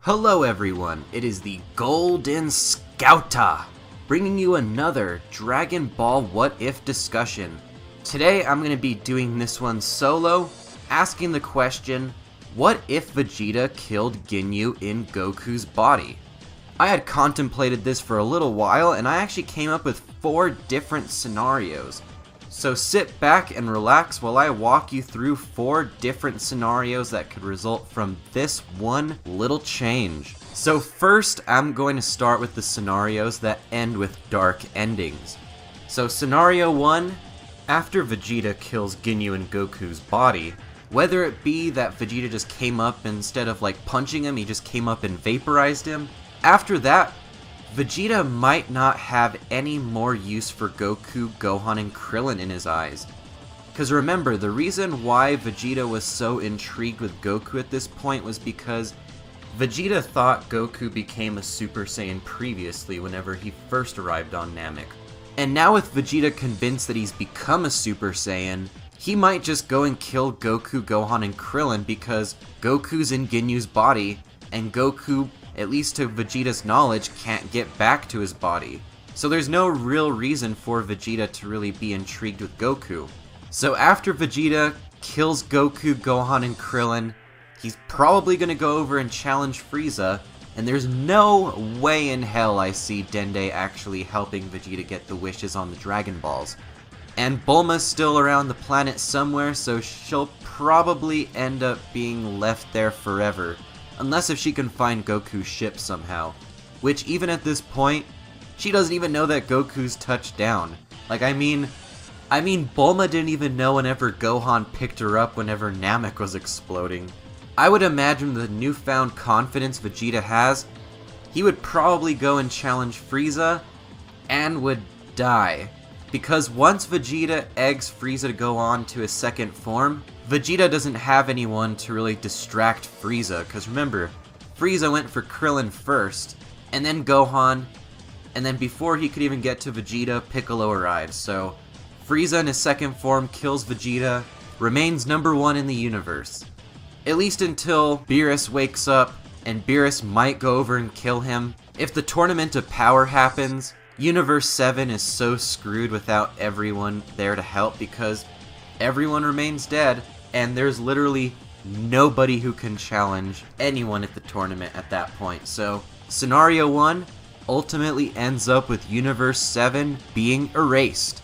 Hello everyone, it is the Golden Scouta, bringing you another Dragon Ball What If discussion. Today I'm going to be doing this one solo, asking the question, what if Vegeta killed Ginyu in Goku's body? I had contemplated this for a little while and I actually came up with 4 different scenarios. So sit back and relax while I walk you through 4 different scenarios that could result from this one little change. So first, I'm going to start with the scenarios that end with dark endings. So scenario 1, after Vegeta kills Ginyu in Goku's body, whether it be that Vegeta just came up instead of like punching him, he just came up and vaporized him, after that, Vegeta might not have any more use for Goku, Gohan, and Krillin in his eyes. Because remember, the reason why Vegeta was so intrigued with Goku at this point was because Vegeta thought Goku became a Super Saiyan previously whenever he first arrived on Namek. And now with Vegeta convinced that he's become a Super Saiyan, he might just go and kill Goku, Gohan, and Krillin because Goku's in Ginyu's body, and Goku, at least to Vegeta's knowledge, can't get back to his body. So there's no real reason for Vegeta to really be intrigued with Goku. So after Vegeta kills Goku, Gohan, and Krillin, he's probably gonna go over and challenge Frieza, and there's no way in hell I see Dende actually helping Vegeta get the wishes on the Dragon Balls. And Bulma's still around the planet somewhere, so she'll probably end up being left there forever. Unless if she can find Goku's ship somehow. Which, even at this point, she doesn't even know that Goku's touched down. Like, I mean, Bulma didn't even know whenever Gohan picked her up whenever Namek was exploding. I would imagine the newfound confidence Vegeta has, he would probably go and challenge Frieza, and would die. Because once Vegeta eggs Frieza to go on to his second form, Vegeta doesn't have anyone to really distract Frieza, because remember, Frieza went for Krillin first, and then Gohan, and then before he could even get to Vegeta, Piccolo arrives, so Frieza in his second form kills Vegeta, remains number 1 in the universe. At least until Beerus wakes up, and Beerus might go over and kill him. If the Tournament of Power happens, Universe 7 is so screwed without everyone there to help because everyone remains dead, and there's literally nobody who can challenge anyone at the tournament at that point. So, Scenario 1 ultimately ends up with Universe 7 being erased.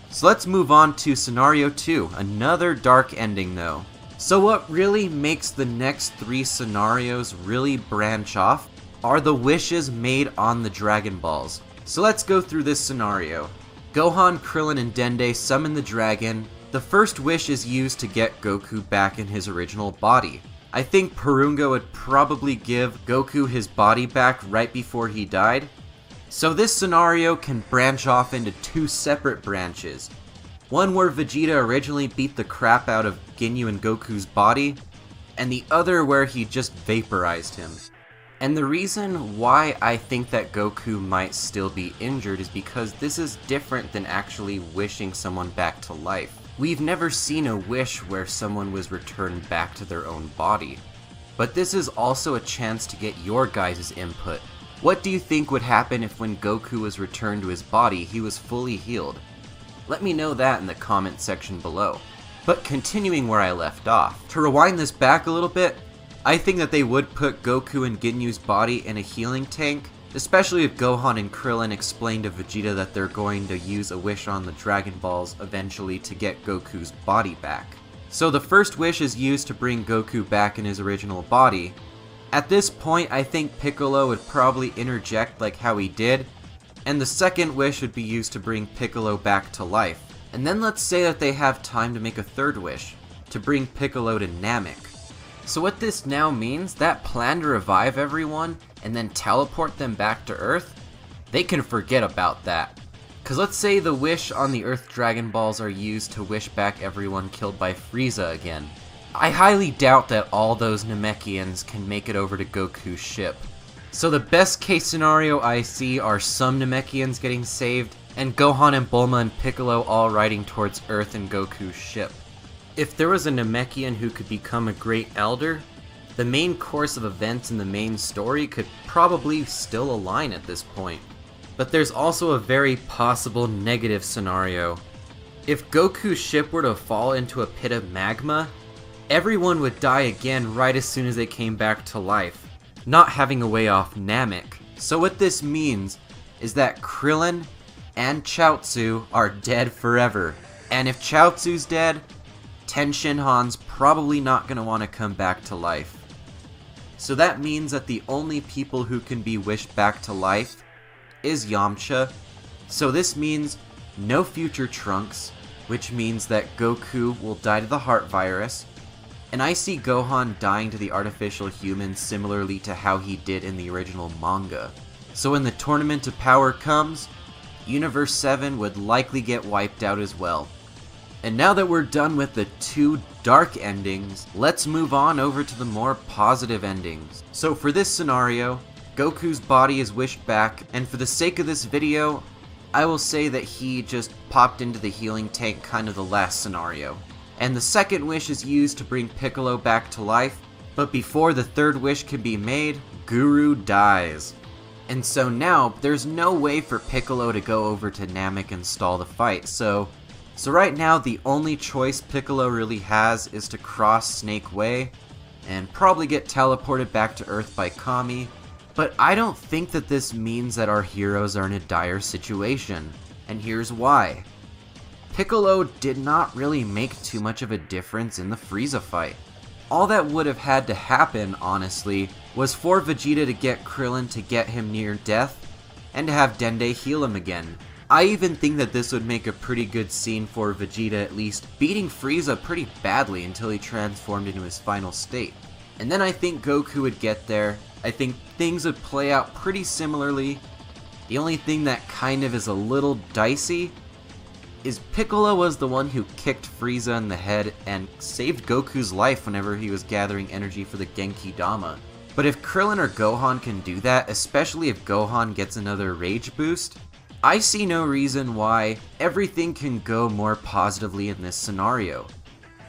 So let's move on to Scenario 2, another dark ending though. So what really makes the next 3 scenarios really branch off are the wishes made on the Dragon Balls. So let's go through this scenario. Gohan, Krillin, and Dende summon the dragon. The first wish is used to get Goku back in his original body. I think Porunga would probably give Goku his body back right before he died. So this scenario can branch off into 2 separate branches. One where Vegeta originally beat the crap out of Ginyu in Goku's body, and the other where he just vaporized him. And the reason why I think that Goku might still be injured is because this is different than actually wishing someone back to life. We've never seen a wish where someone was returned back to their own body. But this is also a chance to get your guys' input. What do you think would happen if when Goku was returned to his body, he was fully healed? Let me know that in the comment section below. But continuing where I left off, to rewind this back a little bit, I think that they would put Goku and Ginyu's body in a healing tank, especially if Gohan and Krillin explain to Vegeta that they're going to use a wish on the Dragon Balls eventually to get Goku's body back. So the first wish is used to bring Goku back in his original body. At this point, I think Piccolo would probably interject like how he did, and the second wish would be used to bring Piccolo back to life. And then let's say that they have time to make a third wish, to bring Piccolo to Namek. So what this now means, that plan to revive everyone and then teleport them back to Earth, they can forget about that. Cause let's say the wish on the Earth Dragon Balls are used to wish back everyone killed by Frieza again. I highly doubt that all those Namekians can make it over to Goku's ship. So the best case scenario I see are some Namekians getting saved, and Gohan and Bulma and Piccolo all riding towards Earth and Goku's ship. If there was a Namekian who could become a great elder, The main course of events in the main story could probably still align at this point. But there's also a very possible negative scenario. If Goku's ship were to fall into a pit of magma, everyone would die again right as soon as they came back to life, not having a way off Namek. So what this means is that Krillin and Chaozu are dead forever. And if Chaozu's dead, Ten Shinhan's probably not going to want to come back to life. So that means that the only people who can be wished back to life is Yamcha. So this means no future Trunks, which means that Goku will die to the heart virus. And I see Gohan dying to the artificial human similarly to how he did in the original manga. So when the Tournament of Power comes, Universe 7 would likely get wiped out as well. And now that we're done with the two dark endings, let's move on over to the more positive endings. So for this scenario, Goku's body is wished back, and for the sake of this video, I will say that he just popped into the healing tank, kind of the last scenario. And the second wish is used to bring Piccolo back to life, but before the third wish can be made, Guru dies. And so now, there's no way for Piccolo to go over to Namek and stall the fight, so right now the only choice Piccolo really has is to cross Snake Way, and probably get teleported back to Earth by Kami, but I don't think that this means that our heroes are in a dire situation, and here's why. Piccolo did not really make too much of a difference in the Frieza fight. All that would have had to happen, honestly, was for Vegeta to get Krillin to get him near death, and to have Dende heal him again. I even think that this would make a pretty good scene for Vegeta at least beating Frieza pretty badly until he transformed into his final state. And then I think Goku would get there. I think things would play out pretty similarly. The only thing that kind of is a little dicey is Piccolo was the one who kicked Frieza in the head and saved Goku's life whenever he was gathering energy for the Genki Dama. But if Krillin or Gohan can do that, especially if Gohan gets another rage boost, I see no reason why everything can go more positively in this scenario.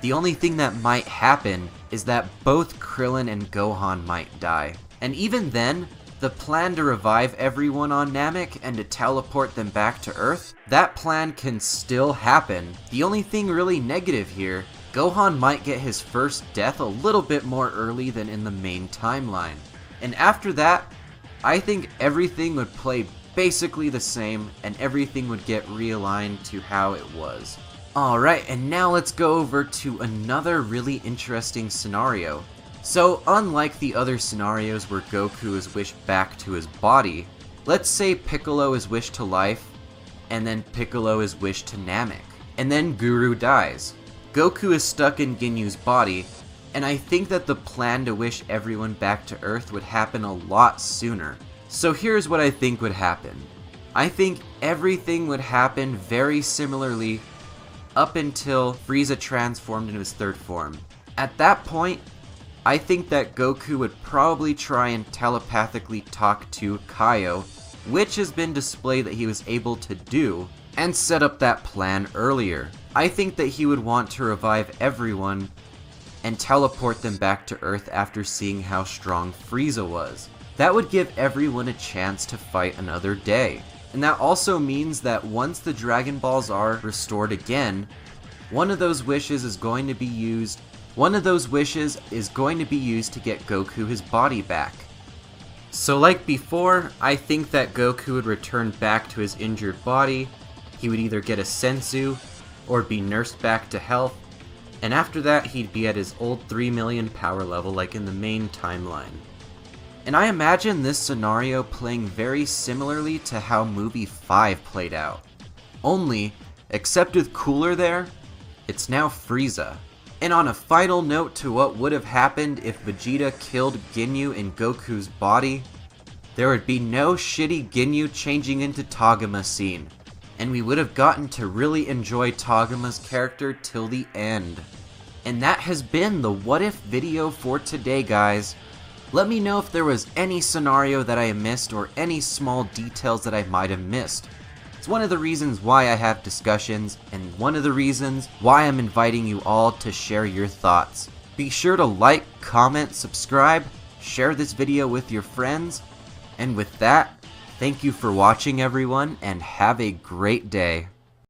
The only thing that might happen is that both Krillin and Gohan might die. And even then, the plan to revive everyone on Namek and to teleport them back to Earth, that plan can still happen. The only thing really negative here, Gohan might get his first death a little bit more early than in the main timeline. And after that, I think everything would play basically the same and everything would get realigned to how it was. Alright, and now let's go over to another really interesting scenario. So, unlike the other scenarios where Goku is wished back to his body, let's say Piccolo is wished to life, and then Piccolo is wished to Namek, and then Guru dies. Goku is stuck in Ginyu's body, and I think that the plan to wish everyone back to Earth would happen a lot sooner. So here's what I think would happen. I think everything would happen very similarly up until Frieza transformed into his third form. At that point, I think that Goku would probably try and telepathically talk to Kaio, which has been displayed that he was able to do, and set up that plan earlier. I think that he would want to revive everyone and teleport them back to Earth after seeing how strong Frieza was. That would give everyone a chance to fight another day. And that also means that once the Dragon Balls are restored again, one of those wishes is going to be used to get Goku his body back. So like before, I think that Goku would return back to his injured body, he would either get a senzu, or be nursed back to health, and after that he'd be at his old 3 million power level like in the main timeline. And I imagine this scenario playing very similarly to how movie 5 played out. Only, except with Cooler there, it's now Frieza. And on a final note to what would have happened if Vegeta killed Ginyu in Goku's body, there would be no shitty Ginyu changing into Togama scene, and we would have gotten to really enjoy Togama's character till the end. And that has been the What If video for today, guys. Let me know if there was any scenario that I missed or any small details that I might have missed. It's one of the reasons why I have discussions, and one of the reasons why I'm inviting you all to share your thoughts. Be sure to like, comment, subscribe, share this video with your friends, and with that, thank you for watching everyone, and have a great day.